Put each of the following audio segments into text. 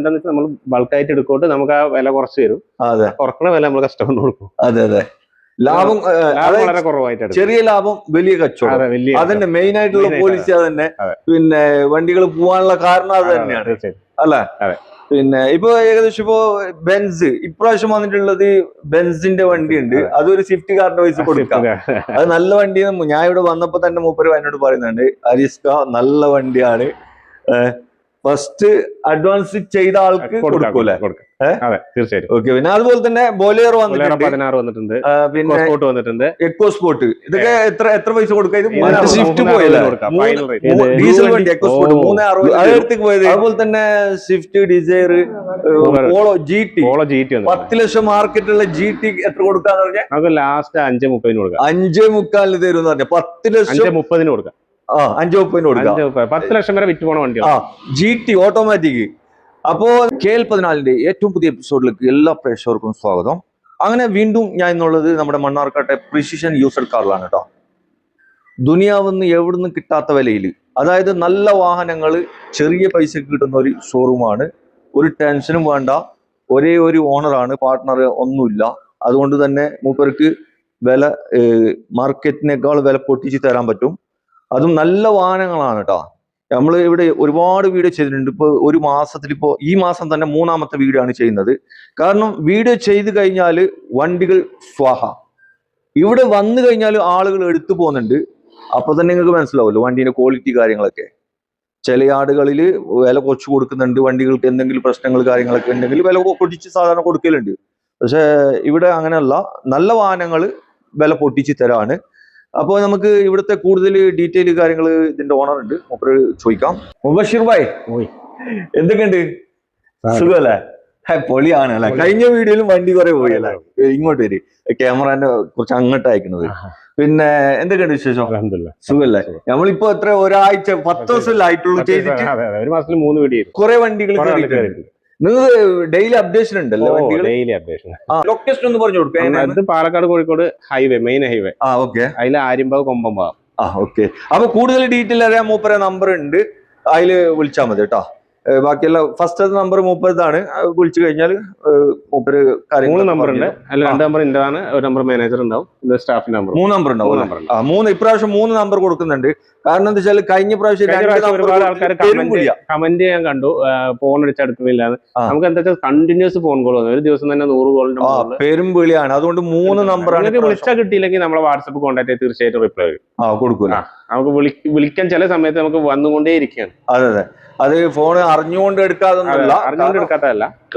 എന്താണെന്ന് വെച്ചാൽ നമ്മൾ ബൾക്കായിട്ട് എടുക്കോട്ട് നമുക്ക് ആ വില കുറച്ച് തരും. കുറക്കണ വില നമ്മൾ കസ്റ്റമറിന് കൊടുക്കും. അതെ ലാഭം വളരെ കുറവായിട്ട്, ചെറിയ ലാഭം വലിയ കച്ചവടം. അതന്നെ മെയിൻ ആയിട്ടുള്ള പോളിസി. അതന്നെ പിന്നെ വണ്ടികൾ പോവാനുള്ള കാരണം അത് തന്നെയാണ് അല്ലെ. പിന്നെ ഇപ്പൊ ഏകദേശം ഇപ്പോ ബെൻസ് ഇപ്രാവശ്യം വന്നിട്ടുള്ളത് ബെൻസിന്റെ വണ്ടി ഉണ്ട്. അതൊരു സ്വിഫ്റ്റ് കാറിന്റെ പൈസ കൊടുക്കാം. അത് നല്ല വണ്ടി. ഞാൻ ഇവിടെ വന്നപ്പോ തന്നെ മൂപ്പര് എന്നോട് പറയുന്നുണ്ട്, അരിസ്ക നല്ല വണ്ടിയാണ്, ഫസ്റ്റ് അഡ്വാൻസ് ചെയ്ത ആൾക്ക് കൊടുക്കൂലേ? തീർച്ചയായിട്ടും. ഓക്കെ. പിന്നെ അതുപോലെ തന്നെ ബൊലേറോ വന്നിട്ടുണ്ട്, 16 വന്നിട്ടുണ്ട്, പിന്നെ വന്നിട്ടുണ്ട്, എക്കോ സ്പോർട്ട്. ഇതൊക്കെ എത്ര പൈസ കൊടുക്കുക? ഇത് സ്വിഫ്റ്റ് പോയല്ലേ, ഡീസൽ വണ്ടി എക്കോ സ്പോർട്ട് 360 പോയത്. അതുപോലെ തന്നെ സ്വിഫ്റ്റ് ഡിസയർ, പോളോ GT 10 ലക്ഷം മാർക്കറ്റുള്ള GT എത്ര കൊടുക്കാന്ന് പറഞ്ഞാൽ നമുക്ക് ലാസ്റ്റ് 5:30 കൊടുക്കാം. 5:45 തരും പറഞ്ഞ 10 ലക്ഷം 5:30 കൊടുക്കാം. 5:30 കൊടുക്കാം. 10 ലക്ഷം വരെ വിറ്റ് പോണ വണ്ടിയാണ് GT ഓട്ടോമാറ്റിക്. അപ്പോ KL14 ഏറ്റവും പുതിയ എപ്പിസോഡിലേക്ക് എല്ലാ പ്രേക്ഷകർക്കും സ്വാഗതം. അങ്ങനെ വീണ്ടും ഞാൻ എന്നുള്ളത് നമ്മുടെ മണ്ണാർക്കാട്ടെ പ്രിസിഷൻ യൂസഡ് കാറിലാണ് കേട്ടോ. ദുനിയാവെന്ന് എവിടുന്ന് കിട്ടാത്ത വിലയിൽ, അതായത് നല്ല വാഹനങ്ങൾ ചെറിയ പൈസക്ക് കിട്ടുന്ന ഒരു ഷോറൂമാണ്. ഒരു ടെൻഷനും വേണ്ട, ഒരേ ഒരു ഓണറാണ്, പാർട്ട്ണർ ഒന്നുമില്ല. അതുകൊണ്ട് തന്നെ മൂപ്പർക്ക് വില മാർക്കറ്റിനേക്കാൾ വില പൊട്ടിച്ച് തരാൻ പറ്റും. അതും നല്ല വാഹനങ്ങളാണ് കേട്ടോ. നമ്മൾ ഇവിടെ ഒരുപാട് വീഡിയോ ചെയ്തിട്ടുണ്ട്. ഇപ്പോൾ ഒരു മാസത്തിൽ, ഇപ്പോൾ ഈ മാസം തന്നെ 3ാമത്തെ വീഡിയോ ആണ് ചെയ്യുന്നത്. കാരണം വീഡിയോ ചെയ്ത് കഴിഞ്ഞാൽ വണ്ടികൾ സ്വാഹ. ഇവിടെ വന്നു കഴിഞ്ഞാൽ ആളുകൾ എടുത്തു പോകുന്നുണ്ട്. അപ്പൊ തന്നെ നിങ്ങൾക്ക് മനസ്സിലാവുമല്ലോ വണ്ടീന്റെ ക്വാളിറ്റി കാര്യങ്ങളൊക്കെ. ചില ആടുകളിൽ വില കുറച്ച് കൊടുക്കുന്നുണ്ട്, വണ്ടികൾക്ക് എന്തെങ്കിലും പ്രശ്നങ്ങൾ കാര്യങ്ങളൊക്കെ ഉണ്ടെങ്കിൽ വില പൊട്ടിച്ച് സാധാരണ കൊടുക്കലുണ്ട്. പക്ഷെ ഇവിടെ അങ്ങനെയല്ല, നല്ല വാഹനങ്ങൾ വില പൊട്ടിച്ച് തരാണ്. അപ്പോൾ നമുക്ക് ഇവിടുത്തെ കൂടുതൽ ഡീറ്റെയിൽ കാര്യങ്ങൾ ഇതിന്റെ ഓണർ ഉണ്ട്, മൂപ്പര് ചോദിക്കാം. മുബഷിർ ഭായ്, എന്തൊക്കെയുണ്ട്? സുഖമല്ലേ? പൊളിയാണ് അല്ലെ. കഴിഞ്ഞ വീഡിയോയിലും വണ്ടി കുറെ പോയി അല്ലേ? ഇങ്ങോട്ട് വരി, ക്യാമറന്റെ കുറച്ച് അങ്ങോട്ട് അയക്കുന്നത്. പിന്നെ എന്തൊക്കെയുണ്ട് വിശേഷം? സുഖല്ലേ? നമ്മളിപ്പോ എത്ര ഒരാഴ്ച 10 ദിവസമല്ലേ ആയിട്ടുള്ളൂ ചെയ്തിട്ട്? ഒരു മാസത്തിൽ 3 വീഡിയോ കുറെ വണ്ടികൾ നിങ്ങൾ ഡെയിലി അപ്ഡേഷൻ ഉണ്ടല്ലോ? Daily updation. ലൊക്കേഷൻ ഒന്ന് പറഞ്ഞു കൊടുക്കുക. Palakkad Kozhikode highway, main highway. Okay. അതിൽ ആര്യമ്പാവ് കൊമ്പമ്പാവ്. ഓക്കെ. അപ്പൊ കൂടുതൽ ഡീറ്റെയിൽ അറിയാൻ മൂപ്പര നമ്പർ ഉണ്ട്, അതില് വിളിച്ചാൽ മതി കേട്ടോ. ബാക്കിയെല്ലാം ഫസ്റ്റ് നമ്പർ മൂപ്പതാണ്, വിളിച്ചു കഴിഞ്ഞാൽ മൂപ്പര് കാര്യങ്ങൾ. 3 നമ്പർ ഉണ്ട്, അല്ല 2 നമ്പർ ഇന്റതാണ്, ഒരു നമ്പർ മാനേജർ ഉണ്ടാവും, സ്റ്റാഫ് നമ്പർ 3 നമ്പർ ഉണ്ടാവും. ഇപ്രാവശ്യം 3 നമ്പർ കൊടുക്കുന്നുണ്ട്. കാരണം എന്താ വെച്ചാൽ കഴിഞ്ഞ പ്രാവശ്യം ഒരുപാട് ആൾക്കാർ കമന്റ് ചെയ്യാൻ കണ്ടു, ഫോൺ അടിച്ചെടുക്കുന്നില്ല. നമുക്ക് എന്താ വെച്ചാൽ കണ്ടിന്യൂസ് ഫോൺ കോൾ വന്നു, ഒരു ദിവസം തന്നെ 100 കോളിന്റെ പേരും വിളിയാണ്. അതുകൊണ്ട് 3 നമ്പറാണ്. വിളിച്ചാൽ കിട്ടിയില്ലെങ്കിൽ നമ്മളെ വാട്സപ്പ് കോൺടാക്ട് ചെയ്ത് തീർച്ചയായിട്ടും റിപ്ലൈ വരും. കൊടുക്കൂല. നമുക്ക് വിളിക്കാൻ ചില സമയത്ത് നമുക്ക് വന്നുകൊണ്ടേ ഇരിക്കുകയാണ്. അതെ. അത് ഫോൺ അറിഞ്ഞുകൊണ്ട് എടുക്കാതൊന്നുമല്ല,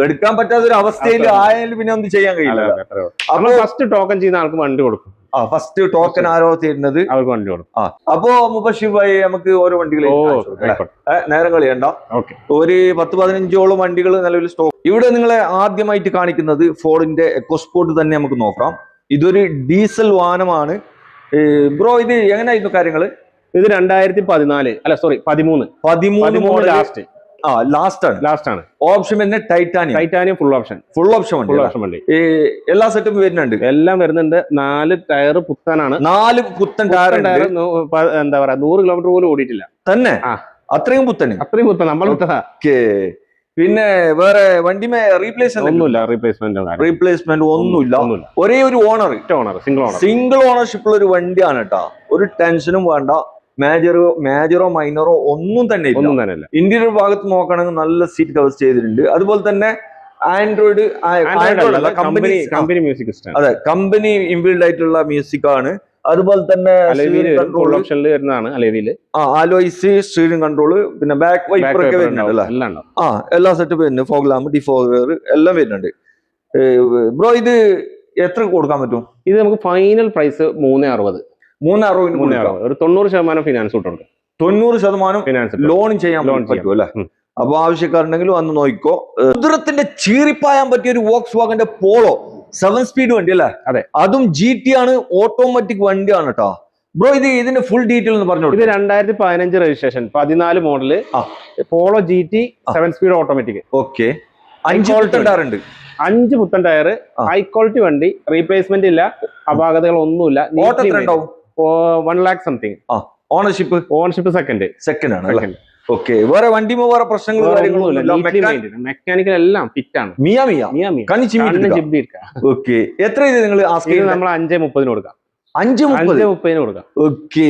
എടുക്കാൻ പറ്റാത്ത ഒരു അവസ്ഥയിൽ ആയാലും പിന്നെ ഒന്നും ചെയ്യാൻ കഴിയില്ല. ഫസ്റ്റ് ടോക്കൺ ചെയ്യുന്ന ആൾക്ക് വണ്ടി കൊടുക്കും. ഫസ്റ്റ് ടോക്കൺ ആരോ തരുന്നത് അവർക്ക് വണ്ടി കൊടുക്കും. അപ്പോ മുബഷിർ ഭായി നമുക്ക് ഓരോ വണ്ടികൾ നേരം കളിയണ്ട. ഒരു 10-15ഓളം വണ്ടികൾ നിലവിൽ സ്റ്റോക്ക്. ഇവിടെ നിങ്ങളെ ആദ്യമായിട്ട് കാണിക്കുന്നത് ഫോർഡിന്റെ എക്കോസ്പോർട്ട് തന്നെ നമുക്ക് നോക്കാം. ഇതൊരു ഡീസൽ വാഹനമാണ് ബ്രോ. ഇത് എങ്ങനെയായിരുന്നു കാര്യങ്ങള്? ഇത് 2014 അല്ല സോറി 13 ലാസ്റ്റ് ആണ്. ഓപ്ഷൻ പിന്നെ ടൈറ്റാനിയം ഫുൾ ഓപ്ഷൻ വണ്ടി. എല്ലാ സെറ്റും വരുന്നുണ്ട്, എല്ലാം വരുന്നുണ്ട്. 4 ടയർ പുത്തനാണ്. 4 പുത്തൻ ടയർ. എന്താ പറയാ, 100 കിലോമീറ്റർ പോലും ഓടിയിട്ടില്ല തന്നെ. അത്രയും പുത്തൻ നമ്മൾ. പിന്നെ വേറെ വണ്ടിമേ റീപ്ലേസ്മെന്റ് ഒന്നുമില്ല. ഒരേ ഒരു ഓണർ, സിംഗിൾ ഓണർഷിപ്പ് ഉള്ള ഒരു വണ്ടിയാണ് കേട്ടോ. ഒരു ടെൻഷനും വേണ്ട. മേജറോ മൈനറോ ഒന്നും തന്നെ ഇല്ല. ഇന്റീരിയർ ഭാഗത്ത് നോക്കുകയാണെങ്കിൽ നല്ല സീറ്റ് കവേഴ്സ് ചെയ്തിട്ടുണ്ട്. അതുപോലെ തന്നെ ആൻഡ്രോയിഡ് കമ്പനി മ്യൂസിക് സിസ്റ്റം. അതെ, കമ്പനി ഇൻബിൽഡ് ആയിട്ടുള്ള മ്യൂസിക് ആണ്. അതുപോലെ തന്നെ ആലോയ്സ്, സ്റ്റിയറിംഗ് കൺട്രോള്, പിന്നെ ബാക്ക് വൈപ്പർ ഒക്കെ വരുന്നുണ്ട്. എല്ലാ സെറ്റപ്പ് വരുന്നുണ്ട്. ഫോഗ് ലാമ്പ്, ഡിഫോഗർ എല്ലാം വരുന്നുണ്ട്. ബ്രോ ഇത് എത്ര കൊടുക്കാൻ പറ്റും? ഇത് നമുക്ക് ഫൈനൽ പ്രൈസ് 360. ഒരു 90% ഫിനാൻസ് കിട്ടുന്നുണ്ട്. 90% ഫിനാൻസ് ലോൺ ചെയ്യാൻ പറ്റും അല്ലെ? അപ്പൊ ആവശ്യക്കാരുണ്ടെങ്കിൽ വന്ന് നോക്കിക്കോ. കുതിരത്തിന്റെ ചീറിപ്പായാൻ പറ്റിയ ഒരു വോക്സ്വാഗന്റെ പോളോ 7 സ്പീഡ് വണ്ടി അല്ലേ? അതെ. അതും GT ആണ്, ഓട്ടോമാറ്റിക് വണ്ടിയാണ് കേട്ടോ. ബ്രോ ഇതിന്റെ ഫുൾ ഡീറ്റെയിൽ ഒന്ന് പറഞ്ഞു. ഇത് 2015 registration, 14 model Polo GT 7 speed automatic. Okay. 5 പുത്തൻ ടയർ, ഹൈ ക്വാളിറ്റി വണ്ടി, റീപ്ലേസ്മെന്റ് ഇല്ല, അപാകതകൾ ഒന്നുമില്ല. 1 lakh സംതിങ്. ഓണർഷിപ്പ് സെക്കൻഡ് ആണ്. ഓക്കെ, വേറെ വണ്ടിമോ വേറെ പ്രശ്നങ്ങൾ മെക്കാനിക്കൽ എല്ലാം ഫിറ്റ് ആണ്. ഓക്കെ, എത്ര ഇത് നിങ്ങൾ നമ്മൾ 5:30 കൊടുക്കാം. 5:30 കൊടുക്കാം. ഓക്കെ,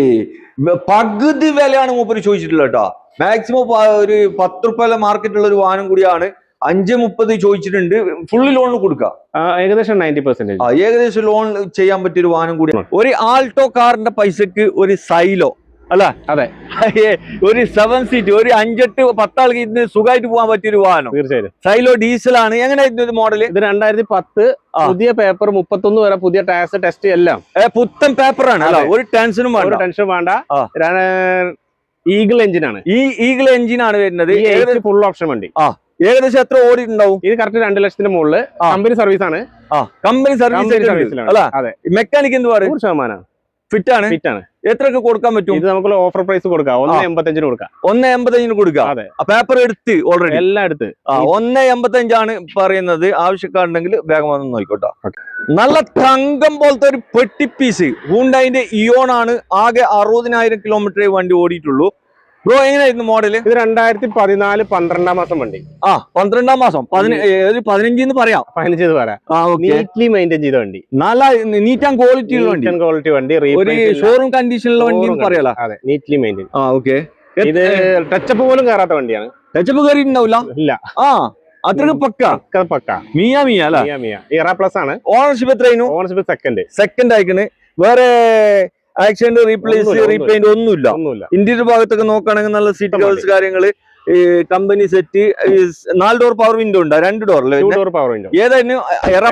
പകുതി വിലയാണ് മൂപ്പര് ചോദിച്ചിട്ടുള്ളത് കേട്ടോ. മാക്സിമം ഒരു 10 രൂപ മാർക്കറ്റുള്ള ഒരു വാഹനം കൂടിയാണ്. 5:30 ചോദിച്ചിട്ടുണ്ട്. ഫുള്ള് ലോൺ കൊടുക്കാം, ഏകദേശം 90%. ഏകദേശം ലോൺ ചെയ്യാൻ പറ്റിയ ഒരു വാഹനം കൂടിയാണ്. ഒരു ആൾട്ടോ കാറിന്റെ പൈസക്ക് ഒരു സൈലോ അല്ല, അതെ, ഒരു 7 സീറ്റ്, ഒരു 5-8-10 ആൾക്ക് ഇതിന് സുഖമായിട്ട് പോകാൻ പറ്റിയ ഒരു വാഹനം. തീർച്ചയായും സൈലോ ഡീസൽ ആണ്. എങ്ങനെ മോഡല്? ഇത് 2010 പുതിയ പേപ്പർ, 31 വരെ പുതിയ ടാക്സ് ടെസ്റ്റ് എല്ലാം പുത്തൻ പേപ്പറാണ്. ഒരു ടെൻഷനും വേണ്ട. ഈഗിൾ എഞ്ചിനാണ്. ഈ ഈഗിൾ എഞ്ചിനാണ് വരുന്നത്. ഫുൾ ഓപ്ഷൻ വണ്ടി. ഏകദേശം എത്ര ഓടിയിട്ടുണ്ടാവും? ഇത് കറക്റ്റ് 2 ലക്ഷത്തിന് മുകളിൽ. കമ്പനി സർവീസ് ആണ്. കമ്പനി സർവീസ് അല്ല, മെക്കാനിക് എന്ത് പറയും? 100% ഫിറ്റ് ആണ്. എത്രയൊക്കെ കൊടുക്കാൻ പറ്റും? ഇത് നമുക്ക് ഓഫർ പ്രൈസ് കൊടുക്കാം. 1.85 കൊടുക്കാം. 1.85 കൊടുക്കാം. അതെ, പേപ്പർ എടുത്ത് ഓൾറെഡി എല്ലാം എടുത്ത്. 1.85 പറയുന്നത്. ആവശ്യക്കാരുണ്ടെങ്കിൽ വേഗം വന്ന് നോക്കിക്കോട്ടോ. നല്ല തങ്കം പോലത്തെ ഒരു പെട്ടി പീസ് ഹുണ്ടായിന്റെ ഇയോൺ ആണ്. ആകെ 60,000 കിലോമീറ്റർ വണ്ടി ഓടിയിട്ടുള്ളൂ. ബ്രോ, എങ്ങനെയായിരുന്നു മോഡല്? ഇത് 2014 12-ാം മാസം വണ്ടി. 12-ാം മാസം, 15 പറയാം. 15 പറയാം. നീറ്റ്ലി മെയിൻറ്റെയിൻ ചെയ്ത വണ്ടി. നല്ല നീറ്റ് ആൻഡ് ക്വാളിറ്റി ഉള്ള വണ്ടി. ഒരു ഷോറൂം കണ്ടീഷനുള്ള വണ്ടി പറയാലോ. അതെ, നീറ്റ്ലി മെയിൻറ്റെയിൻ. ഓക്കെ, ഇത് ടച്ചപ്പ് പോലും കയറാത്ത വണ്ടിയാണ്. ടച്ചപ്പ് കയറിയിട്ടുണ്ടാവില്ല? ഇല്ല. അത്രക്ക് പക്ക മിയ അല്ല. ഇറ പ്ലസ് ആണ്. ഓണർഷിപ്പ് എത്രയായിരുന്നു? ഓണർഷിപ്പ് സെക്കൻഡ് ആയിക്കണ്. വേറെ ആക്സിഡന്റ്, റീപ്ലെയിന്റ് ഒന്നുമില്ല. ഇന്റീരിയർ ഭാഗത്തൊക്കെ നോക്കുകയാണെങ്കിൽ നല്ല സീറ്റ് കവേഴ്സ്, കാര്യങ്ങള്, company set. 4 door power window ഉണ്ട്. 2 ഡോർ അല്ലേ? 2 ഡോർ പവർ വിൻഡോ. ഏതായിരുന്നു? എറ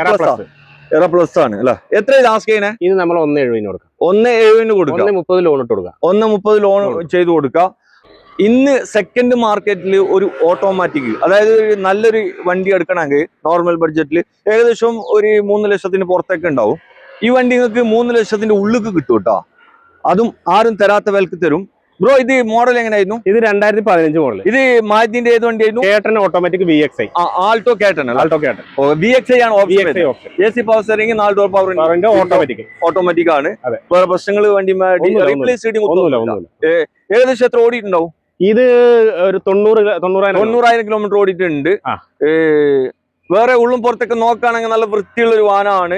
പ്ലസ് ആണ് അല്ലെ? എത്ര ലാസ്റ്റ് ചെയ്യണേ? ഇത് നമ്മൾ 1.70 കൊടുക്കാം. 1.70 കൊടുക്കാം. 1.30 ലോൺ ഇട്ട് കൊടുക്കാം. 1.30 ലോൺ ചെയ്ത് കൊടുക്കാം. ഇന്ന് സെക്കൻഡ് മാർക്കറ്റിൽ ഒരു ഓട്ടോമാറ്റിക്, അതായത് നല്ലൊരു വണ്ടി എടുക്കണമെങ്കിൽ നോർമൽ ബഡ്ജറ്റിൽ ഏകദേശം ഒരു 3 ലക്ഷത്തിന് പുറത്തൊക്കെ ഉണ്ടാവും. ഈ വണ്ടി നിങ്ങൾക്ക് 3 ലക്ഷത്തിന്റെ ഉള്ളിൽ കിട്ടും കേട്ടോ. അതും ആരും തരാത്ത വിലക്ക് തരും. ബ്രോ, ഇത് മോഡൽ എങ്ങനെയായിരുന്നു? ഇത് 2015 മോഡൽ. ഇത് മാരുതിന്റെ ഏത് വണ്ടിയായിരുന്നു? കേട്ടൺ ഓട്ടോമാറ്റിക് VXI. ആൾട്ടോ കേട്ടൺ. VXI ആണ് option. AC power steering, 4 door power window, automatic ആണ്. വേറെ പ്രശ്നങ്ങൾ വണ്ടി ഏകദേശം എത്ര ഓടിയിട്ടുണ്ടാവും? ഇത് ഒരു 90,000 കിലോമീറ്റർ ഓടിയിട്ടുണ്ട്. വേറെ ഉള്ളും പുറത്തൊക്കെ നോക്കുകയാണെങ്കിൽ നല്ല വൃത്തിയുള്ള ഒരു വാഹനമാണ്.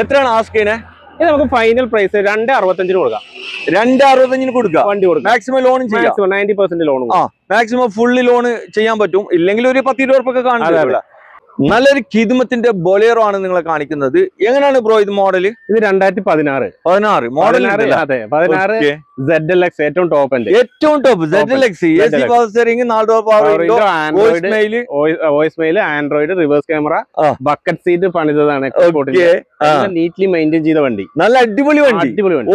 എത്രയാണ് ആസ്കിനെ? ഇത് നമുക്ക് ഫൈനൽ പ്രൈസ് 2.65 കൊടുക്കാം. 2.65 കൊടുക്കാം. വണ്ടി കൊടുക്കാം. മാക്സിമം ലോൺ ചെയ്യാം. 90% ലോൺ. മാക്സിമം ഫുള്ളി ലോൺ ചെയ്യാൻ പറ്റും. ഇല്ലെങ്കിൽ ഒരു 10-20 രൂപ കാണുന്നില്ല. നല്ലൊരു കിതുമത്തിന്റെ ബൊലേറോ ആണ് നിങ്ങളെ കാണിക്കുന്നത്. എങ്ങനെയാണ് ബ്രോ ഇത് മോഡല്? ഇത് 2016 മോഡൽ. അതെ, 16 ZLX ഏറ്റവും top. ZLX AC power steering, 4 door power window, voice mail, android, reverse camera, bucket seat പണിതതാണ്. നീറ്റ്ലി മെയിൻറ്റെയിൻ ചെയ്ത വണ്ടി. നല്ല അടിപൊളി വണ്ടി.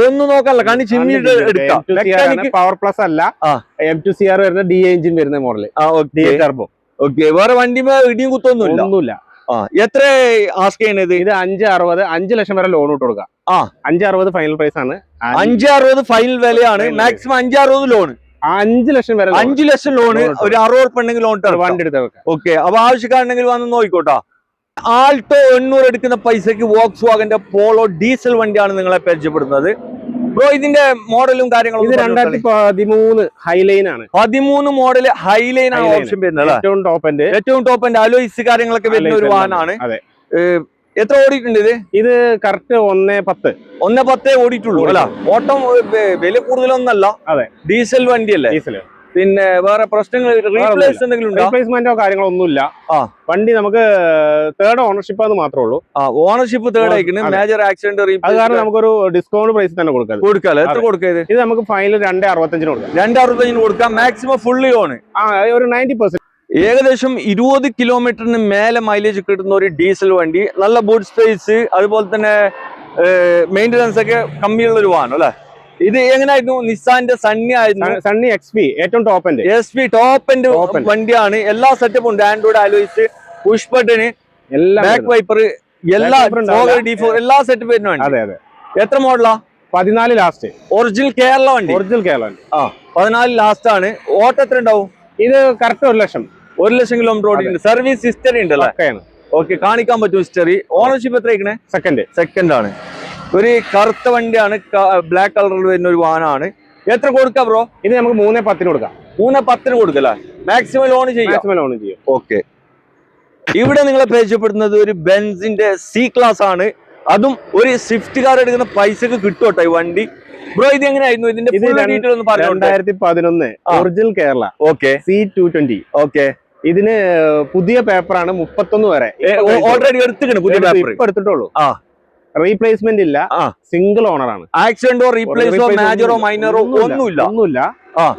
ഒന്നും നോക്കാനല്ല, കാരണം ചിമ്മിട്ട് എടുക്കാം. പവർ പ്ലസ് അല്ല, M2CR വരുന്ന DI എഞ്ചിൻ വരുന്ന മോഡല്. ടർബോ. ഓക്കെ, വേറെ വണ്ടി ഇടിയും കുത്തൊന്നുമില്ല. എത്ര ആസ്ക് ചെയ്യുന്നത്? ഇത് 5.60, 5 ലക്ഷം വരെ ലോൺ ഇട്ട് കൊടുക്കാം. 5.60 ഫൈനൽ പ്രൈസ് ആണ്. 5.60 ഫൈനൽ വിലയാണ്. Maximum 5.60 loan. 5 ലക്ഷം വരെ. 5 ലക്ഷം ലോൺ. ഒരു 60 ഉണ്ടെങ്കിൽ ലോൺ വണ്ടി എടുത്ത് വെക്കാം. ഓക്കെ, അപ്പൊ ആവശ്യക്കാരുണ്ടെങ്കിൽ വന്ന് നോക്കിക്കോട്ടാ. ആൾട്ടോ 800 എടുക്കുന്ന പൈസക്ക് വോക്സ് വാഗന്റെ പോളോ ഡീസൽ വണ്ടിയാണ് നിങ്ങളെ പരിചയപ്പെടുന്നത്. ബ്രോ, ഇതിന്റെ മോഡലും കാര്യങ്ങളും? ഇത് 2013 ഹൈലൈൻ ആണ്. 13 മോഡൽ ഹൈലൈൻ ആണ് ഓപ്ഷൻ വരുന്നത്. ഏറ്റവും ടോപ്പ് എൻഡ് അലോയ്സ് കാര്യങ്ങളൊക്കെ വരുന്ന ഒരു വാഹനമാണ്. എത്ര ഓടിയിട്ടുണ്ട് ഇത്? ഇത് കറക്റ്റ് 1.10 ഓടിയിട്ടുള്ളൂ അല്ല. ഓട്ടം വില കൂടുതലൊന്നല്ല. അതെ, ഡീസൽ വണ്ടിയല്ലേ? ഡീസൽ. പിന്നെ വേറെ പ്രശ്നങ്ങൾ, റീപ്ലേസ്മെന്റോ കാര്യങ്ങളൊന്നുമില്ല. വണ്ടി നമുക്ക് 3rd ഓണർഷിപ്പ് അത് മാത്രമേ ഉള്ളൂ. Ownership 3rd ആയിക്കുന്നു. മേജർ ആക്സിഡന്റ് അത് കാരണം നമുക്കൊരു ഡിസ്കൗണ്ട് പ്രൈസ് തന്നെ കൊടുക്കാം. എത്ര കൊടുക്കുക? ഇത് നമുക്ക് ഫൈനൽ 2.65 കൊടുക്കാം. 2.65 കൊടുക്കാം. Maximum fully loan. ഒരു 90%. ഏകദേശം 20 കിലോമീറ്ററിന് മേലെ മൈലേജ് കിട്ടുന്ന ഒരു ഡീസൽ വണ്ടി. നല്ല ബൂട്ട് സ്പേസ്, അതുപോലെ തന്നെ മെയിൻ്റനൻസ് ഒക്കെ കമ്മിയുള്ള ഒരു വാഹനം അല്ലെ? ഇത് എങ്ങനെയായിരുന്നു? നിസാന്റെ സണ്ണി ആയിരുന്നു. സണ്ണി XP ഏറ്റവും ടോപ്പ് എൻഡ് വണ്ടിയാണ്. എല്ലാ സെറ്റപ്പും ഉണ്ട്. Android alloys, push button, back wiper, എല്ലാ എല്ലാ സെറ്റപ്പ് വരുന്നുണ്ട്. അതെ അതെ. എത്ര മോഡലാ? 14 ലാസ്റ്റ്. ഒറിജിനൽ കേരള വണ്ടി. 14 ലാസ്റ്റ് ആണ്. ഓട്ടം എത്ര ഉണ്ടാവും? ഇത് കറക്റ്റ് 1 ലക്ഷം കിലോമീറ്റർ ഓടിയിട്ടുണ്ട്. സർവീസ് ഹിസ്റ്ററി ഉണ്ടല്ലോ? ഓക്കെ, കാണിക്കാൻ പറ്റും ഹിസ്റ്ററി. ഓണർഷിപ്പ് എത്ര? സെക്കൻഡ് ആണ്. ഒരു കറുത്ത വണ്ടിയാണ്, ബ്ലാക്ക് കളറിൽ വരുന്ന ഒരു വാഹനമാണ്. എത്ര കൊടുക്കാം ബ്രോ? ഇത് നമുക്ക് 3.10 കൊടുക്കാം. 3.10 കൊടുക്കല മാക്സിമം ലോൺ ചെയ്യാം. മാക്സിമം ലോൺ ചെയ്യും. ഓക്കെ. ഇവിടെ നിങ്ങളെ പരിചയപ്പെടുന്നത് ഒരു ബെൻസിന്റെ സി ക്ലാസ് ആണ്. അതും ഒരു സ്വിഫ്റ്റ് കാർ എടുക്കുന്ന പൈസക്ക് കിട്ടും ഈ വണ്ടി. ബ്രോ ഇത് എങ്ങനെയായിരുന്നു ഇതിന്റെ 2011 original Kerala okay C220. Okay. ഇതിന് പുതിയ പേപ്പറാണ് 31 വരെ ഓൾറെഡി എടുത്തിട്ടുണ്ട്. പുതിയ പേപ്പർ എടുത്തിട്ടുള്ളൂ. ആ റീപ്ലേസ്മെന്റ് ഇല്ല, സിംഗിൾ ഓണർ ആണ്. ആക്സിഡന്റോ റീപ്ലേസോ മേജറോ മൈനറോ ഒന്നുമില്ല.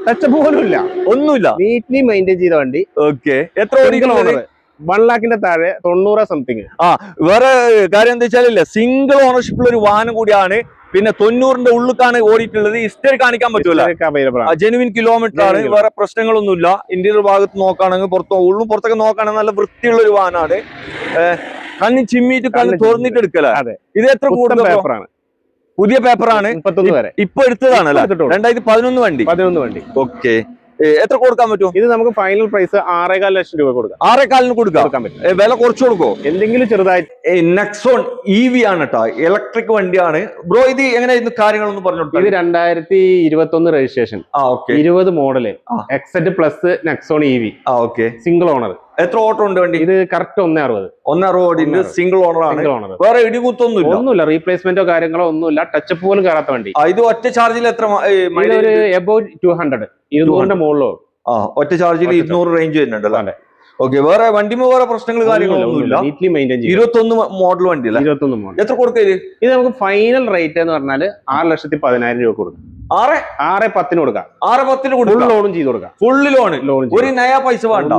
ടച്ച് പോലും ഇല്ല, ഒന്നുമില്ല. നീറ്റ്ലി മെയിൻറ്റെയിൻ ചെയ്ത വണ്ടി. ഓക്കെ. എത്ര ഓണർ? 1 lakhന്റെ താഴെ 90 സംതിങ്. വേറെ കാര്യം എന്താ വെച്ചാൽ സിംഗിൾ ഓണർഷിപ്പിൽ ഒരു വാഹനം കൂടിയാണ്. പിന്നെ 90ന്റെ ഉള്ളിലാണ് ഓടിയിട്ടുള്ളത്. ഹിസ്റ്ററി കാണിക്കാൻ പറ്റൂല, ജെനുവിൻ കിലോമീറ്റർ ആണ്. വേറെ പ്രശ്നങ്ങളൊന്നുമില്ല. ഇന്റീരിയർ ഭാഗത്ത് നോക്കുകയാണെങ്കിൽ ഉള്ളും പുറത്തൊക്കെ നോക്കുകയാണെങ്കിൽ നല്ല വൃത്തിയുള്ള ഒരു വാഹനമാണ്. കണ്ണി ചിമ്മിയിട്ട് കണ്ണ് തുറന്നിട്ട് എടുക്കല. ഇത് എത്ര കൂടുതൽ പേപ്പറാണ്? പുതിയ പേപ്പറാണ്, 31 വരെ ഇപ്പൊ എടുത്തതാണല്ലോ. 2011 വണ്ടി. ഓക്കെ. എത്ര കൊടുക്കാൻ പറ്റും? ഇത് നമുക്ക് ഫൈനൽ പ്രൈസ് 6.25 ലക്ഷം രൂപ കൊടുക്കാം. 6.25 കൊടുക്കാൻ പറ്റും. വില കുറച്ച് കൊടുക്കോ? എന്തെങ്കിലും ചെറുതായിട്ട്. നെക്സോൺ EV ആണ് കേട്ടോ, ഇലക്ട്രിക് വണ്ടിയാണ്. ബ്രോ ഇത് എങ്ങനെയായിരുന്നു കാര്യങ്ങളൊന്നും പറഞ്ഞു? ഇത് 2021 registration, 20 model, XZ plus Nexon EV. Okay. Single owner. എത്ര ഓട്ടോ ഉണ്ട് വണ്ടി? ഇത് കറക്റ്റ് 160 സിംഗിൾ ഓണർ ആണ്. വേറെ ഇടികുത്തൊന്നുമില്ല, റീപ്ലേസ്മെന്റോ കാര്യങ്ങളോ ഒന്നുമില്ല. ടച്ചപ്പ് പോലും കയറാത്ത വണ്ടി. ഇത് ഒറ്റ ചാർജിൽ എത്ര? എബൌട്ട് 200ന്റെ മുകളിലോ. ഒറ്റ ചാർജിൽ 200 റേഞ്ച് വരുന്നുണ്ടല്ലോ. ഓക്കെ. വേറെ വണ്ടിമോ വേറെ പ്രശ്നങ്ങൾ കാര്യങ്ങളൊന്നുമില്ല. 21 മോഡൽ വണ്ടി അല്ലേ? 21 മോഡൽ. എത്ര കൊടുക്കുക ഇത്? നമുക്ക് ഫൈനൽ റേറ്റ് എന്ന് പറഞ്ഞാൽ 6,10,000 രൂപ കൊടുക്കും. 6,10 കൊടുക്കാം. 6,10 കൊടുക്കാം. ലോണും ചെയ്ത് കൊടുക്കാം. Full loan. ഒരു നയാ പൈസ വേണ്ട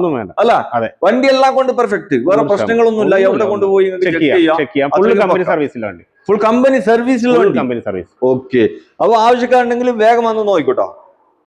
അല്ല? അതെ. വണ്ടി എല്ലാം കൊണ്ട് പെർഫെക്റ്റ്, വേറെ പ്രശ്നങ്ങളൊന്നുമില്ല. എവിടെ കൊണ്ടുപോയി ചെക്ക് ചെയ്യാം. ഫുൾ കമ്പനി സർവീസിലാണ്. ഫുൾ കമ്പനി സർവീസിലുള്ള കമ്പനി സർവീസ്. ഓക്കെ. അപ്പൊ ആവശ്യക്കാരുണ്ടെങ്കിൽ വേഗം വന്ന് നോക്കിക്കോട്ടോ.